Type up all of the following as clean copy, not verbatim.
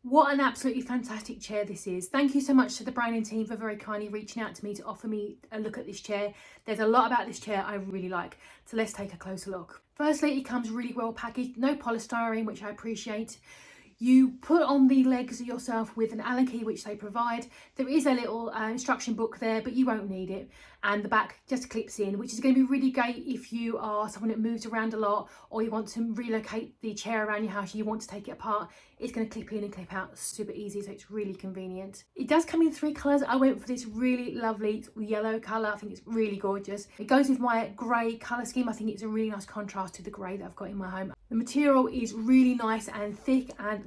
What an absolutely fantastic chair this is. Thank you so much to the branding team for very kindly reaching out to me to offer me a look at this chair. There's a lot about this chair I really like, so let's take a closer look. Firstly, it comes really well packaged, no polystyrene, which I appreciate. You put on the legs yourself with an Allen key, which they provide. There is a little instruction book there, but you won't need it. And the back just clips in, which is going to be really great if you are someone that moves around a lot, or you want to relocate the chair around your house and you want to take it apart. It's going to clip in and clip out super easy, so it's really convenient. It does come in 3 colours. I went for this really lovely yellow colour. I think it's really gorgeous. It goes with my grey colour scheme. I think it's a really nice contrast to the grey that I've got in my home. The material is really nice and thick, and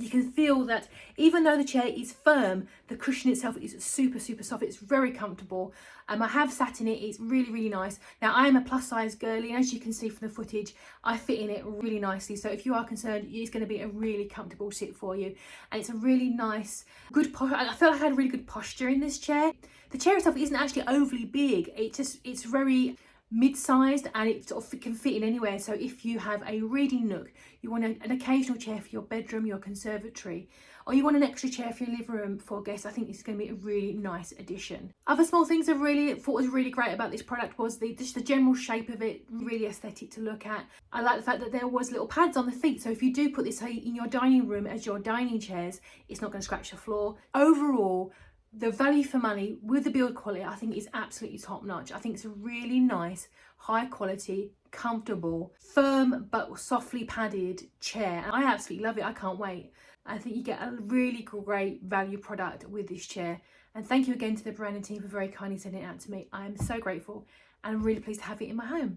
you can feel that even though the chair is firm, the cushion itself is super soft. It's very comfortable. I have sat in it. It's really nice. Now, I am a plus size girly, and as you can see from the footage, I fit in it really nicely. So if you are concerned, it's going to be a really comfortable sit for you. And it's a really nice, good posture. I feel like I had a really good posture in this chair. The chair itself isn't actually overly big. It's very mid-sized, and it sort of can fit in anywhere. So if you have a reading nook, you want an occasional chair for your bedroom, your conservatory, or you want an extra chair for your living room for guests, I think this is going to be a really nice addition. Other small things I thought was really great about this product was just the general shape of it, really aesthetic to look at. I like the fact that there was little pads on the feet, so if you do put this in your dining room as your dining chairs, it's not going to scratch the floor. Overall, the value for money with the build quality, I think, is absolutely top notch. I think it's a really nice, high quality, comfortable, firm but softly padded chair. And I absolutely love it. I can't wait. I think you get a really great value product with this chair. And thank you again to the branding team for very kindly sending it out to me. I am so grateful, and I'm really pleased to have it in my home.